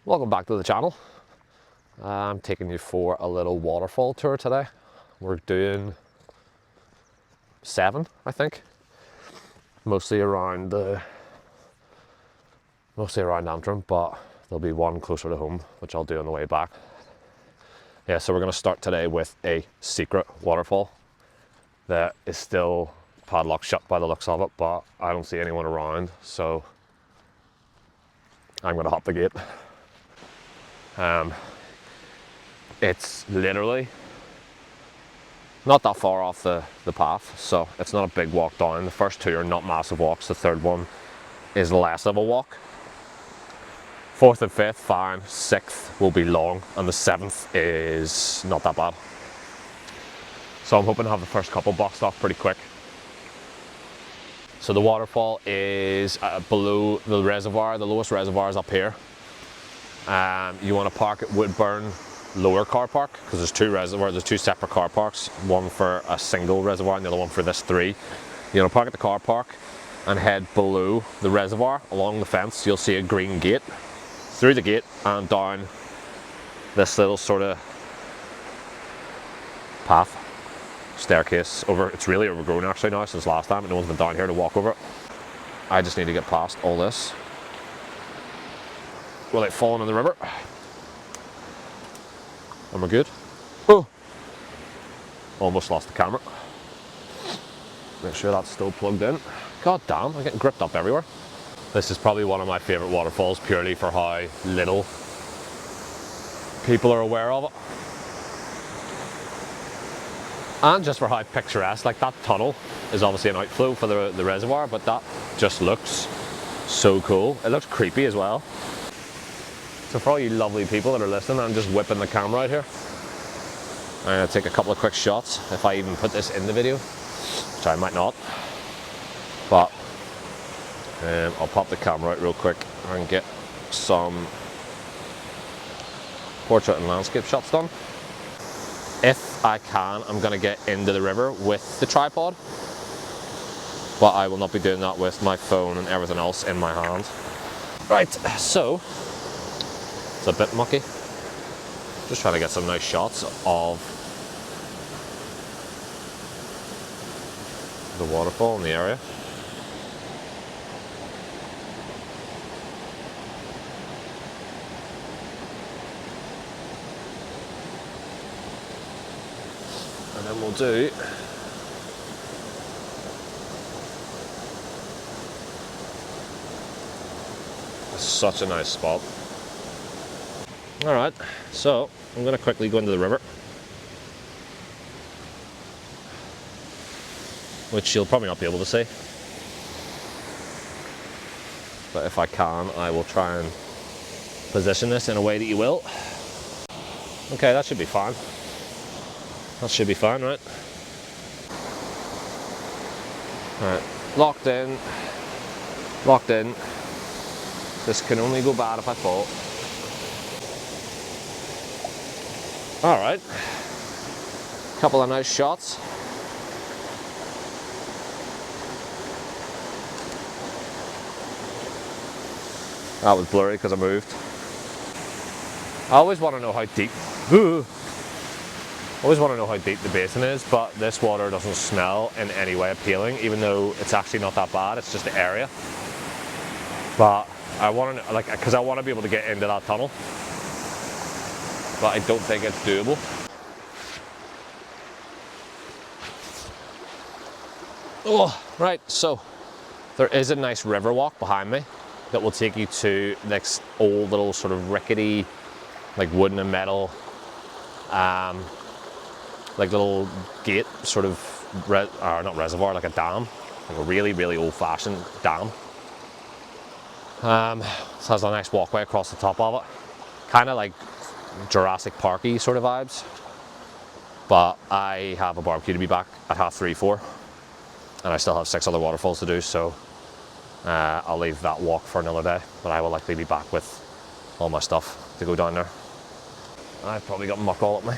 Welcome back to the channel. I'm taking you for a little waterfall tour today. We're doing 7, I think. Mostly around Antrim, but there'll be one closer to home, which I'll do on the way back. Yeah, so we're going to start today with a secret waterfall that is still padlocked shut by the looks of it, but I don't see anyone around, so I'm going to hop the gate. It's literally not that far off the path, so it's not a big walk down. The first 2 are not massive walks, the 3rd one is less of a walk. 4th and 5th, fine. 6th will be long, and the 7th is not that bad. So I'm hoping to have the first couple boxed off pretty quick. So the waterfall is below the reservoir. The lowest reservoir is up here. You want to park at Woodburn lower car park, because there's 2 reservoirs, there's 2 separate car parks, one for a single reservoir and the other one for this 3. You want to park at the car park and head below the reservoir along the fence. You'll see a green gate. Through the gate and down this little sort of path, staircase over. It's really overgrown actually now since last time, and no one's been down here to walk over it. I just need to get past all this without falling in the river. And we're good. Oh! Almost lost the camera. Make sure that's still plugged in. God damn, I'm getting gripped up everywhere. This is probably one of my favourite waterfalls, purely for how little people are aware of it. And just for how picturesque, like that tunnel is obviously an outflow for the reservoir, but that just looks so cool. It looks creepy as well. So for all you lovely people that are listening, I'm just whipping the camera out here. I'm going to take a couple of quick shots, if I even put this in the video, which I might not. But I'll pop the camera out real quick and get some portrait and landscape shots done. If I can, I'm going to get into the river with the tripod, but I will not be doing that with my phone and everything else in my hand. Right, so it's a bit mucky. Just trying to get some nice shots of the waterfall in the area. And then we'll do such a nice spot. Alright, so I'm going to quickly go into the river, which you'll probably not be able to see, but if I can, I will try and position this in a way that you will. Okay, that should be fine. That should be fine, right? Alright, locked in. Locked in. This can only go bad if I fall. Alright. Couple of nice shots. That was blurry because I moved. I always want to know how deep. I always want to know how deep the basin is, but this water doesn't smell in any way appealing, even though it's actually not that bad. It's just the area. But I want to, like, because I want to be able to get into that tunnel, but I don't think it's doable. Oh, right. So there is a nice river walk behind me that will take you to this old little sort of rickety, like wooden and metal, like little gate, sort of, not reservoir, like a dam, like a really, really old-fashioned dam. So has a nice walkway across the top of it, kind of like Jurassic Parky sort of vibes. But I have a barbecue to be back at 3:30, 4, and I still have 6 other waterfalls to do, so I'll leave that walk for another day. But I will likely be back with all my stuff to go down there. I've probably got muck all up me.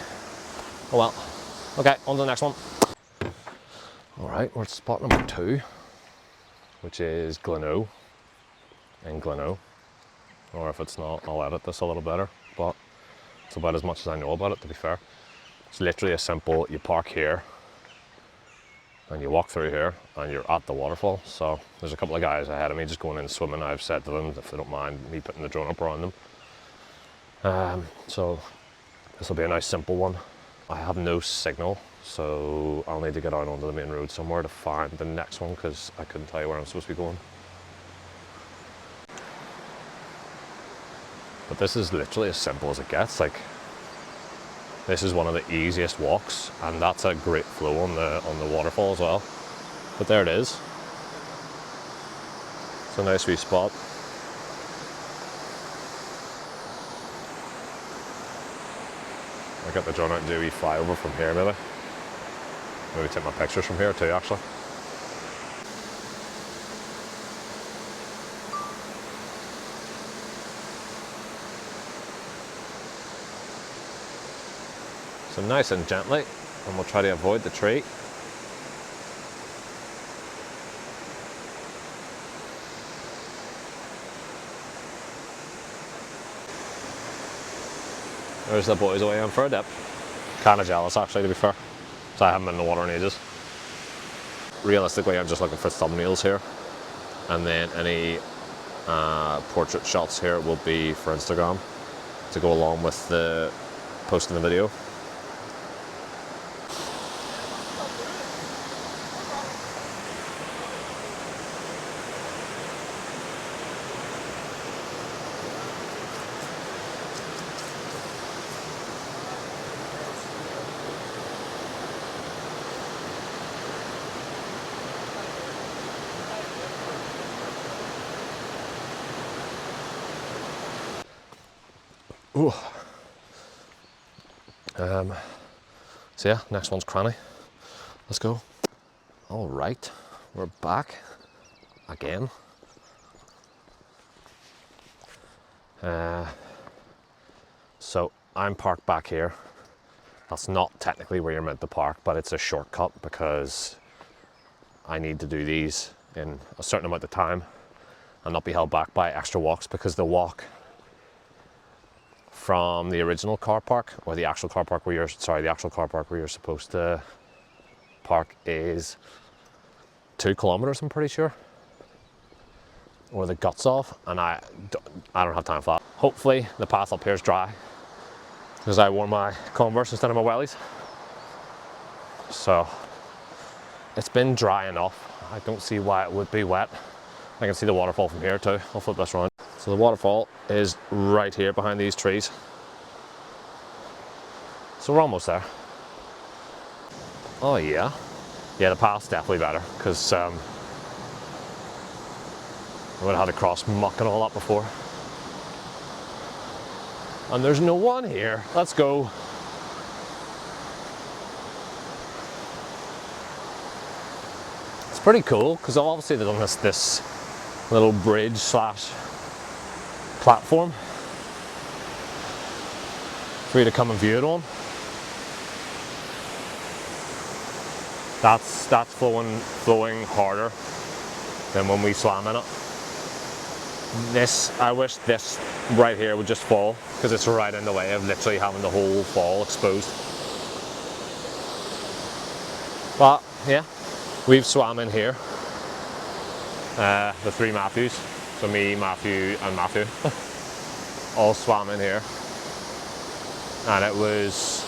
Oh well. Okay, on to the next one. Alright, we're at spot number 2, which is Glenoe in Glenoe. or if it's not, I'll edit this a little better, but it's about as much as I know about it, to be fair. It's literally as simple, you park here and you walk through here and you're at the waterfall. So there's a couple of guys ahead of me just going in swimming. I've said to them if they don't mind me putting the drone up around them. So this will be a nice simple one. I have no signal, so I'll need to get out onto the main road somewhere to find the next one, because I couldn't tell you where I'm supposed to be going. But this is literally as simple as it gets. Like, this is one of the easiest walks, and that's a great flow on the waterfall as well. But there it is. It's a nice wee spot. I'll get the drone out and do a wee flyover from here maybe. Maybe take my pictures from here too, actually. So nice and gently, and we'll try to avoid the tree. There's the boys away in for a dip. Kinda jealous actually, to be fair, so I haven't been in the water in ages. Realistically, I'm just looking for thumbnails here, and then any portrait shots here will be for Instagram to go along with the posting the video. Ooh. So yeah, next one's Cranny. Let's go. All right, we're back again. So I'm parked back here. That's not technically where you're meant to park, but it's a shortcut because I need to do these in a certain amount of time and not be held back by extra walks, because the walk from the original car park, or the actual car park where you're, sorry, the actual car park where you're supposed to park is 2 kilometers, I'm pretty sure, or the guts off, and I don't have time for that. Hopefully the path up here is dry, because I wore my Converse instead of my wellies. So it's been dry enough. I don't see why it would be wet. I can see the waterfall from here too. I'll flip this around. So the waterfall is right here behind these trees. So we're almost there. Oh yeah. Yeah, the path's definitely better, because I would have had to cross muck and all that before. And there's no one here. Let's go. It's pretty cool, because obviously they've done this little bridge slash platform for you to come and view it on. That's flowing harder than when we swam in it. This, I wish this right here would just fall, because it's right in the way of literally having the whole fall exposed. But yeah, we've swam in here. The 3 Matthews, so me, Matthew and Matthew, all swam in here, and it was,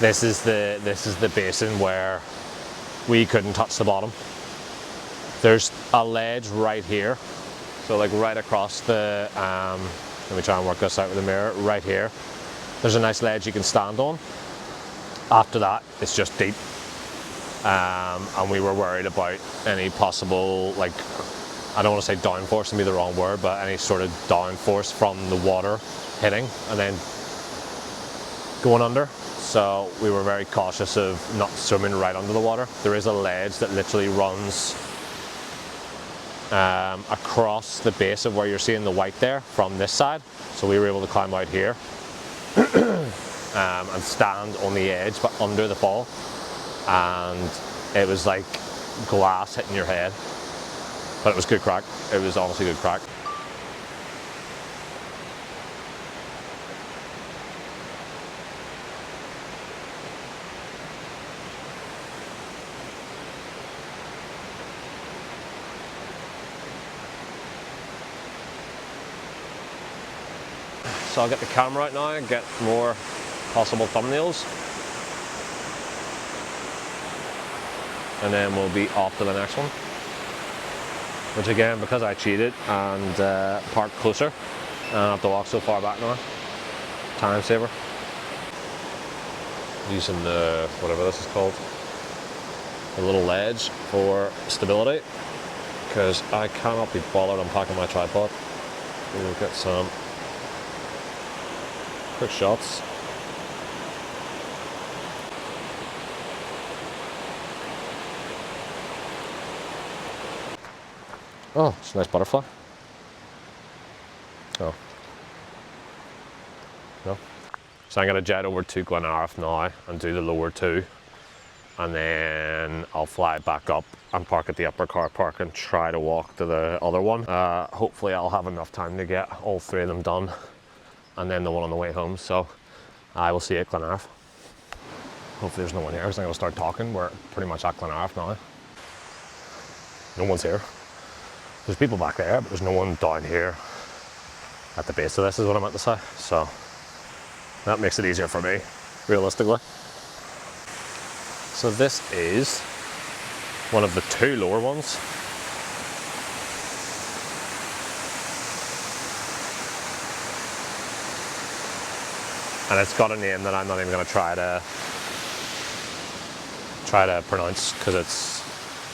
this is the basin where we couldn't touch the bottom. There's a ledge right here, so like right across the, let me try and work this out with the mirror, right here, there's a nice ledge you can stand on. After that, it's just deep. And we were worried about any possible, like, I don't want to say downforce to be the wrong word, but any sort of downforce from the water hitting and then going under. So we were very cautious of not swimming right under the water. There is a ledge that literally runs across the base of where you're seeing the white there from this side. So we were able to climb out here and stand on the edge but under the fall. And it was like glass hitting your head, but it was good crack. It was honestly good crack. So I'll get the camera out now and get more possible thumbnails. And then we'll be off to the next one. Which again, because I cheated and parked closer, I don't have to walk so far back now. Time saver. Using the, whatever this is called, a little ledge for stability, because I cannot be bothered unpacking my tripod. We'll get some quick shots. Oh, it's a nice butterfly. Oh. No. So I'm going to jet over to Glenarth now and do the lower two. And then I'll fly back up and park at the upper car park and try to walk to the other one. Hopefully I'll have enough time to get all three of them done. And then the one on the way home. So I will see you at Glenarth. Hopefully there's no one here because I'm going to start talking. We're pretty much at Glenarth now. No one's here. There's people back there, but there's no one down here at the base of this is what I meant to say. So that makes it easier for me, realistically. So this is one of the two lower ones. And it's got a name that I'm not even going to try to pronounce, because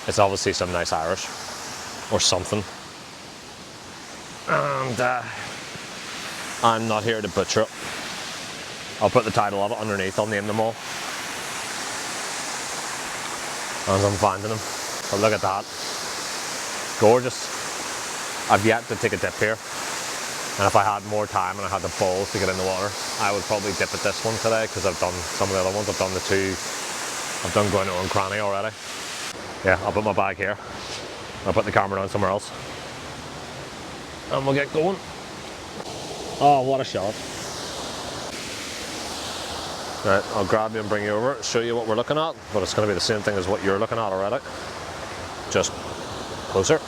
it's obviously some nice Irish or something. And I'm not here to butcher it. I'll put the title of it underneath, I'll name them all as I'm finding them. But look at that. Gorgeous. I've yet to take a dip here. And if I had more time and I had the balls to get in the water, I would probably dip at this one today, because I've done some of the other ones. I've done the two. I've done Glenoe and Cranny already. Yeah, I'll put my bag here. I'll put the camera down somewhere else. And we'll get going. Oh, what a shot. Right, I'll grab you and bring you over, show you what we're looking at, but it's going to be the same thing as what you're looking at already. Just closer.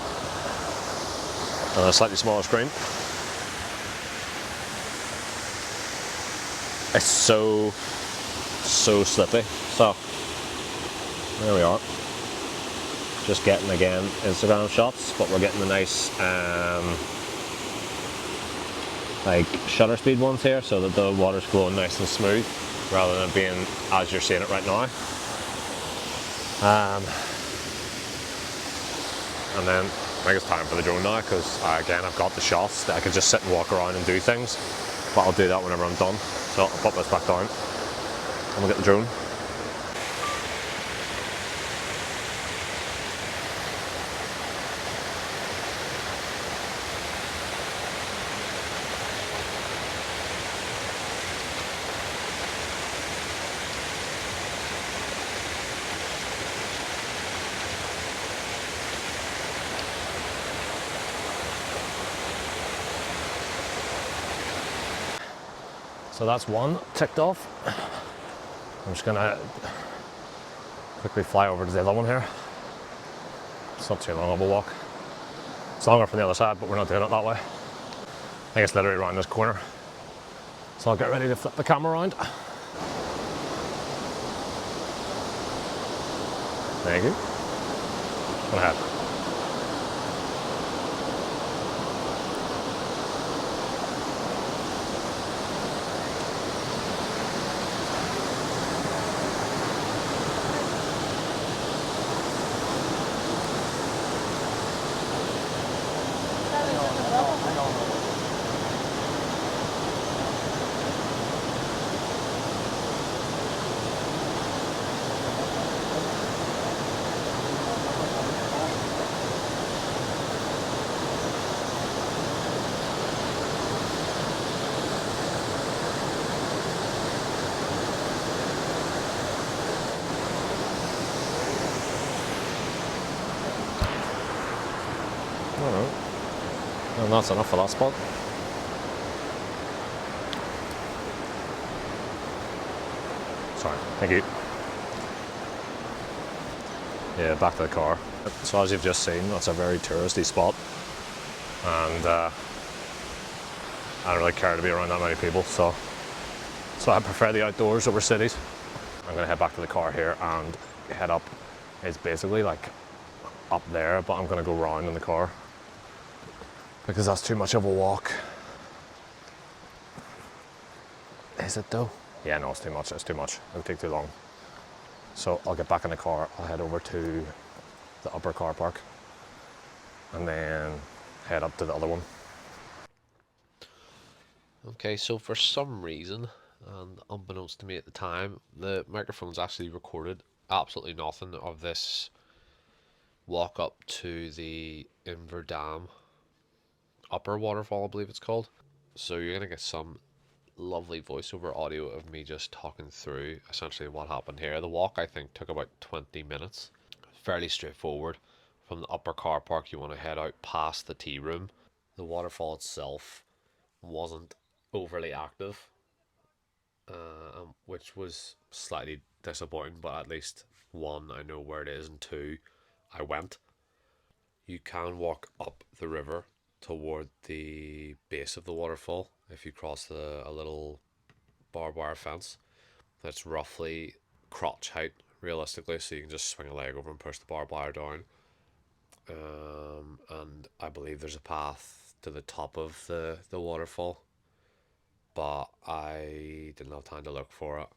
On a slightly smaller screen. It's so slippy. So, there we are. Just getting, again, Instagram shots, but we're getting the nice like shutter speed ones here, so that the water's flowing nice and smooth rather than being as you're seeing it right now. And then I think it's time for the drone now, because again, I've got the shots that I can just sit and walk around and do things, but I'll do that whenever I'm done. So I'll pop this back down and we'll get the drone. So that's one ticked off. I'm just gonna quickly fly over to the other one here. It's not too long of a walk. It's longer from the other side, but we're not doing it that way. I think it's literally around this corner. So I'll get ready to flip the camera around. Thank you. Go ahead. Alright, and that's enough for that spot. Sorry, thank you. Yeah, back to the car. So as you've just seen, that's a very touristy spot, and I don't really care to be around that many people, so I prefer the outdoors over cities. I'm gonna head back to the car here and head up. It's basically like up there, but I'm gonna go round in the car because that's too much of a walk. Is it though? Yeah, no, it's too much. It's too much. It'll take too long. So I'll get back in the car. I'll head over to the upper car park and then head up to the other one. Okay, so for some reason, and unbeknownst to me at the time, the microphone's actually recorded absolutely nothing of this walk up to the Inver Dam upper waterfall, I believe it's called. So you're gonna get some lovely voiceover audio of me just talking through essentially what happened here. The walk, I think, took about 20 minutes. Fairly straightforward. From the upper car park, you want to head out past the tea room. The waterfall itself wasn't overly active, which was slightly disappointing, but at least one, I know where it is, and two, I went. You can walk up the river toward the base of the waterfall if you cross a little barbed wire fence that's roughly crotch height realistically, so you can just swing a leg over and push the barbed wire down. And I believe there's a path to the top of the waterfall, but I didn't have time to look for it.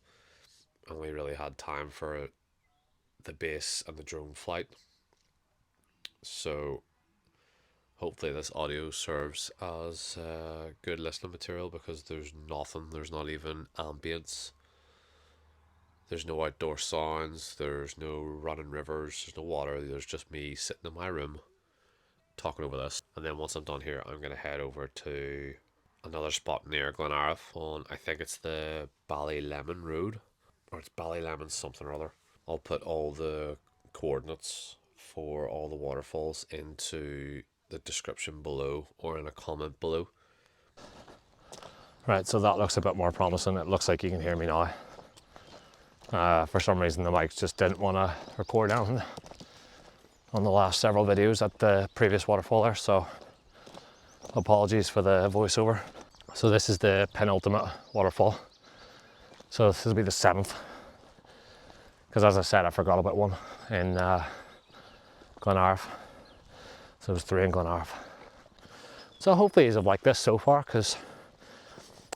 I only really had time for the base and the drone flight. So hopefully this audio serves as good listening material, because there's nothing, there's not even ambience, there's no outdoor sounds, there's no running rivers, there's no water, there's just me sitting in my room talking over this. And then once I'm done here, I'm going to head over to another spot near Glenarth on, I think it's the Ballylemon Road, or it's Ballylemon something or other. I'll put all the coordinates for all the waterfalls into the description below or in a comment below. Right, so that looks a bit more promising. It looks like you can hear me now. For some reason the mic just didn't want to record anything on the last several videos at the previous waterfall there, so apologies for the voiceover. So this is the penultimate waterfall. So this will be the 7th. Because as I said, I forgot about one in Glenarth. So there's 3 in Glenarth. So hopefully you've liked this so far, because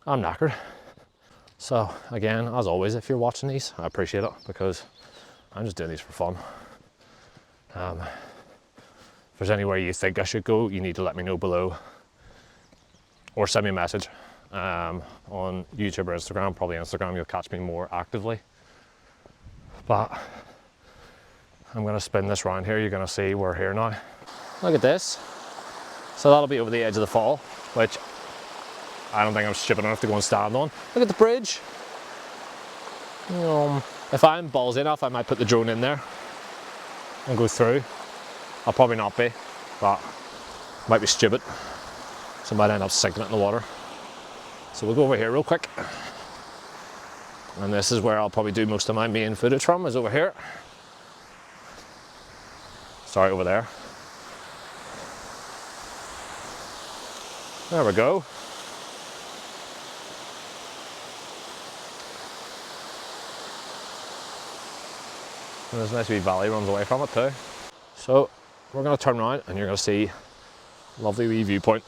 I'm knackered. So again, as always, if you're watching these, I appreciate it, because I'm just doing these for fun. If there's anywhere you think I should go, you need to let me know below, or send me a message on YouTube or Instagram. Probably Instagram, you'll catch me more actively. But I'm going to spin this round here. You're going to see we're here now. Look at this. So that'll be over the edge of the fall, which I don't think I'm stupid enough to go and stand on. Look at the bridge. If I'm ballsy enough, I might put the drone in there and go through. I'll probably not be, but might be stupid. So I might end up sinking it in the water. So we'll go over here real quick. And this is where I'll probably do most of my main footage from, is over here. Sorry, over there. There we go. And there's a nice wee valley runs away from it too. So we're going to turn around and you're going to see a lovely wee viewpoint.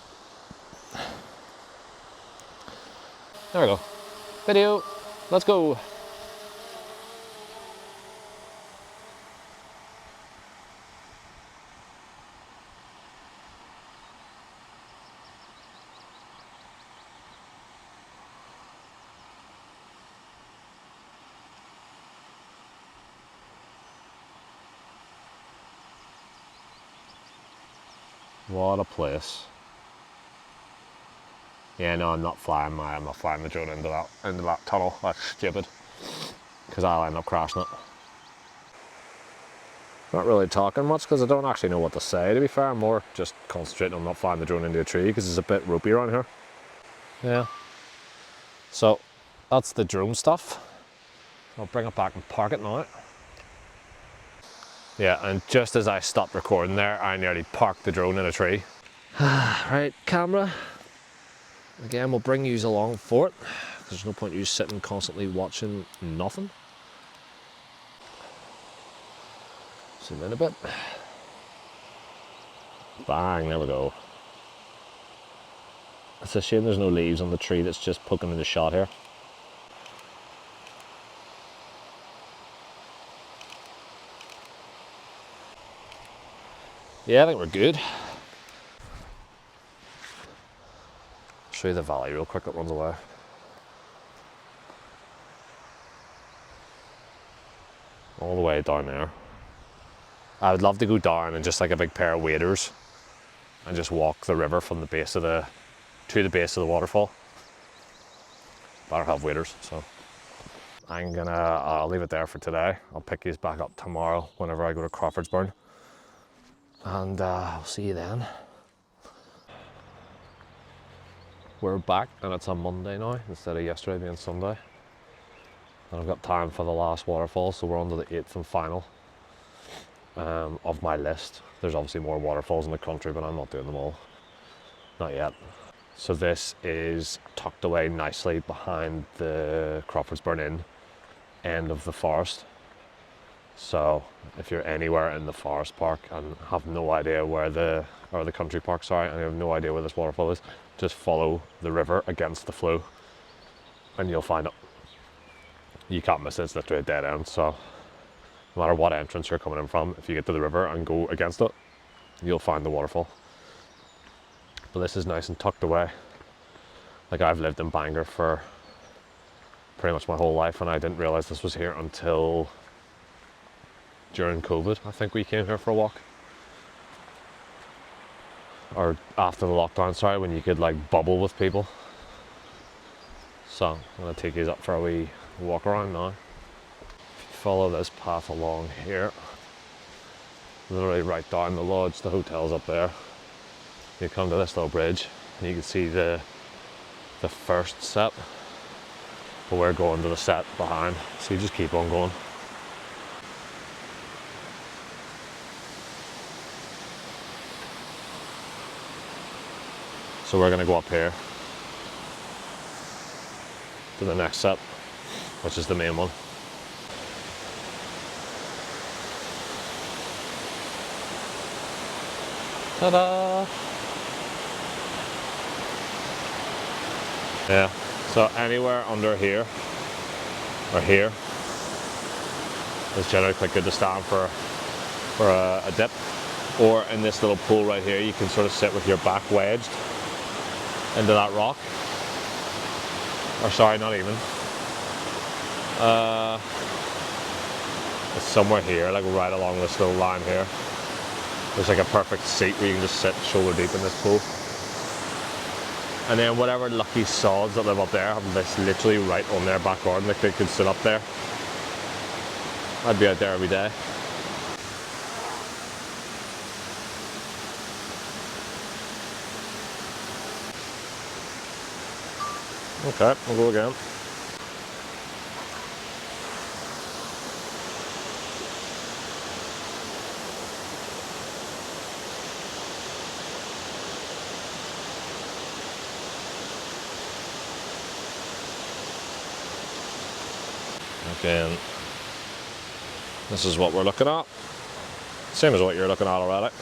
There we go. Video. Let's go. What a place. Yeah, no, I'm not flying the drone into that tunnel. That's stupid, because I'll end up crashing it. Not really talking much because I don't actually know what to say, to be fair. I'm more just concentrating on not flying the drone into a tree because it's a bit ropey around here. Yeah. So that's the drone stuff. I'll bring it back and park it now. Yeah, and just as I stopped recording there, I nearly parked the drone in a tree. Right, camera. Again, we'll bring yous along for it. There's no point you sitting constantly watching nothing. Zoom in a bit. Bang, there we go. It's a shame there's no leaves on the tree that's just poking into shot here. Yeah, I think we're good. Show you the valley real quick that runs away. All the way down there. I would love to go down and just like a big pair of waders and just walk the river from the base of to the base of the waterfall. But I don't have waders, so I'll leave it there for today. I'll pick these back up tomorrow whenever I go to Crawfordsburn. And I'll see you then. We're back and it's a Monday now instead of yesterday being Sunday. And I've got time for the last waterfall, so we're on to the 8th and final of my list. There's obviously more waterfalls in the country, but I'm not doing them all. Not yet. So this is tucked away nicely behind the Crawfordsburn Inn end of the forest. So if you're anywhere in the forest park and have no idea where the country park, sorry, and you have no idea where this waterfall is, just follow the river against the flow and you'll find it. You can't miss it, it's literally a dead end. So no matter what entrance you're coming in from, if you get to the river and go against it, you'll find the waterfall. But this is nice and tucked away. Like, I've lived in Bangor for pretty much my whole life and I didn't realise this was here until during COVID. I think we came here for a walk. Or after the lockdown, sorry, when you could like bubble with people. So I'm gonna take you up for a wee walk around now. If you follow this path along here, literally right down the lodge, the hotel's up there. You come to this little bridge and you can see the first set, but we're going to the set behind, so you just keep on going. So we're going to go up here to the next set, which is the main one. Ta-da! Yeah, so anywhere under here or here is generally quite good to stand for a dip. Or in this little pool right here, you can sort of sit with your back wedged into that rock. Or sorry, not even. It's somewhere here, like right along this little line here. There's like a perfect seat where you can just sit shoulder deep in this pool. And then whatever lucky sods that live up there have this literally right on their back garden, like they could sit up there. I'd be out there every day. Okay, we'll go again. Again, this is what we're looking at. Same as what you're looking at already.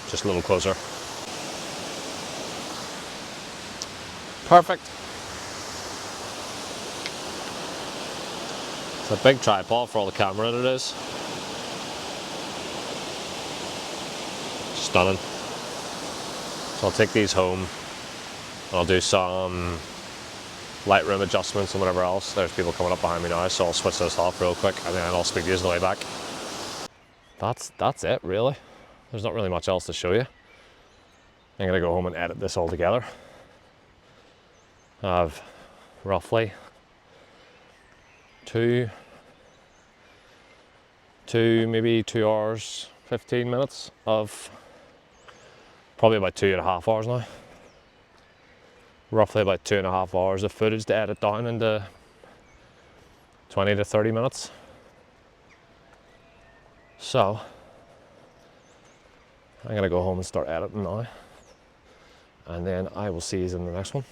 Just a little closer. Perfect. It's a big tripod for all the camera that it is. Stunning. So I'll take these home and I'll do some Lightroom adjustments and whatever else. There's people coming up behind me now, so I'll switch this off real quick and then I'll speak to you on the way back. That's it really. There's not really much else to show you. I'm gonna go home and edit this all together. I have roughly maybe 2 hours, 15 minutes of probably about 2.5 hours now. Roughly about 2.5 hours of footage to edit down into 20 to 30 minutes. So I'm gonna go home and start editing now. and then I will see you in the next one.